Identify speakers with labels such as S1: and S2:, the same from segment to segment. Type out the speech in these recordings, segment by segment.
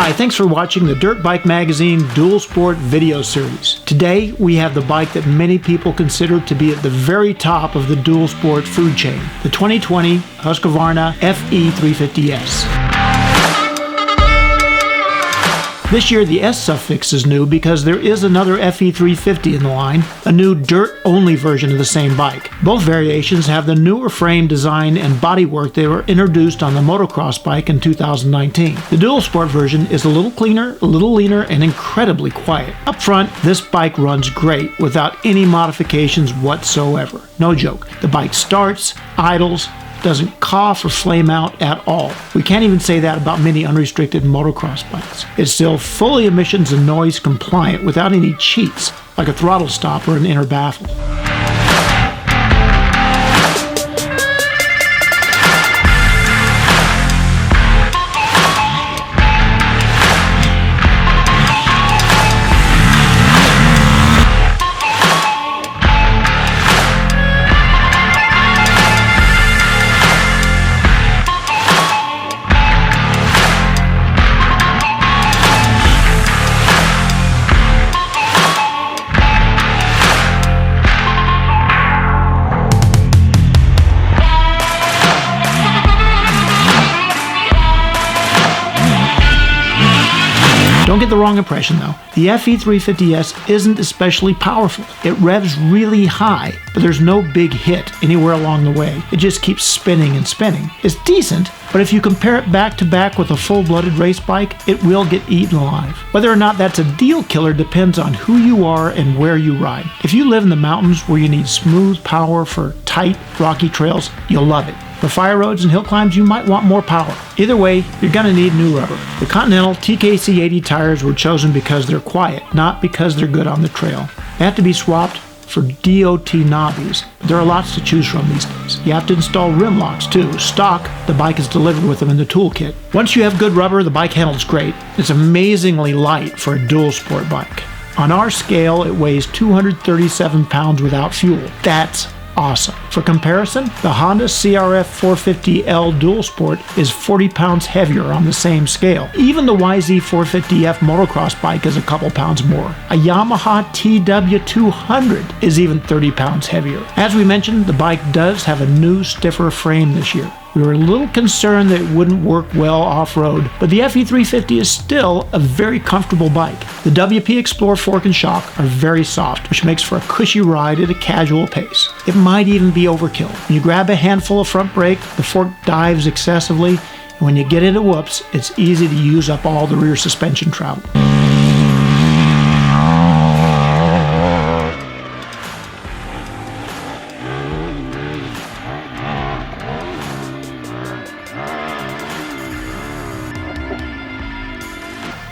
S1: Hi, thanks for watching the Dirtbike Magazine Dual Sport video series. Today, we have the bike that many people consider to be at the very top of the dual sport food chain, the 2020 Husqvarna FE350S. This year, the S suffix is new because there is another FE350 in the line, a new dirt-only version of the same bike. Both variations have the newer frame design and bodywork that were introduced on the motocross bike in 2019. The dual sport version is a little cleaner, a little leaner, and incredibly quiet. Up front, this bike runs great without any modifications whatsoever. No joke. The bike starts, idles, doesn't cough or flame out at all. We can't even say that about many unrestricted motocross bikes. It's still fully emissions and noise compliant without any cheats, like a throttle stop or an inner baffle. Don't get the wrong impression though. The FE350S isn't especially powerful. It revs really high, but there's no big hit anywhere along the way. It just keeps spinning and spinning. It's decent, but if you compare it back to back with a full-blooded race bike, it will get eaten alive. Whether or not that's a deal killer depends on who you are and where you ride. If you live in the mountains where you need smooth power for tight, rocky trails, you'll love it. For fire roads and hill climbs, you might want more power. Either way, you're gonna need new rubber. The Continental TKC 80 tires were chosen because they're quiet, not because they're good on the trail. They have to be swapped for DOT knobbies, but there are lots to choose from these days. You have to install rim locks too. Stock, the bike is delivered with them in the toolkit. Once you have good rubber, the bike handles great. It's amazingly light for a dual sport bike. On our scale, it weighs 237 pounds without fuel. That's awesome. For comparison, the Honda CRF 450L Dual Sport is 40 pounds heavier on the same scale. Even the YZ450F motocross bike is a couple pounds more. A Yamaha TW200 is even 30 pounds heavier. As we mentioned, the bike does have a new, stiffer frame this year. We were a little concerned that it wouldn't work well off-road, but the FE350 is still a very comfortable bike. The WP Explorer fork and shock are very soft, which makes for a cushy ride at a casual pace. It might even be overkill. When you grab a handful of front brake, the fork dives excessively, and when you get into whoops, it's easy to use up all the rear suspension travel.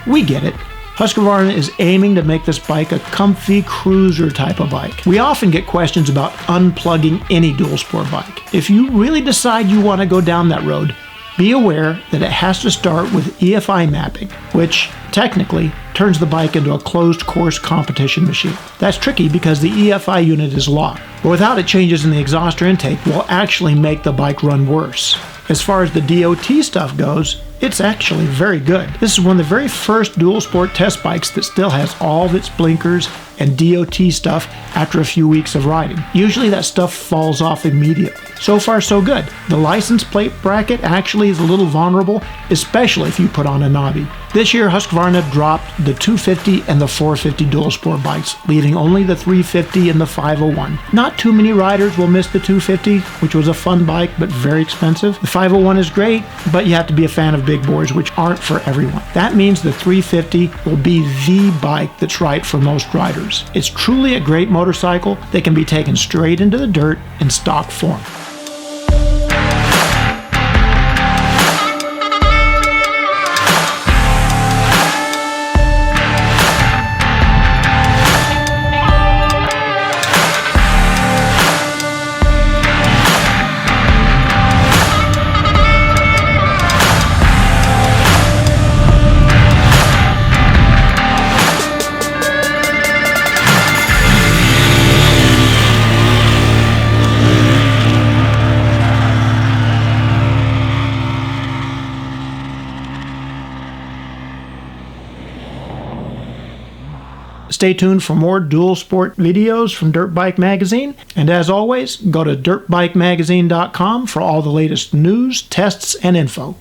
S1: We get it. Husqvarna is aiming to make this bike a comfy cruiser type of bike. We often get questions about unplugging any dual sport bike. If you really decide you want to go down that road, be aware that it has to start with EFI mapping, which technically turns the bike into a closed course competition machine. That's tricky because the EFI unit is locked, but without it, changes in the exhaust or intake will actually make the bike run worse. As far as the DOT stuff goes, it's actually very good. This is one of the very first dual sport test bikes that still has all of its blinkers and DOT stuff after a few weeks of riding. Usually that stuff falls off immediately. So far so good. The license plate bracket actually is a little vulnerable, especially if you put on a knobby. This year Husqvarna dropped the 250 and the 450 dual sport bikes, leaving only the 350 and the 501. Not too many riders will miss the 250, which was a fun bike but very expensive. The 501 is great, but you have to be a fan of big boards, which aren't for everyone. That means the 350 will be the bike that's right for most riders. It's truly a great motorcycle that can be taken straight into the dirt in stock form. Stay tuned for more dual sport videos from Dirtbike Magazine. And as always, go to dirtbikemagazine.com for all the latest news, tests, and info.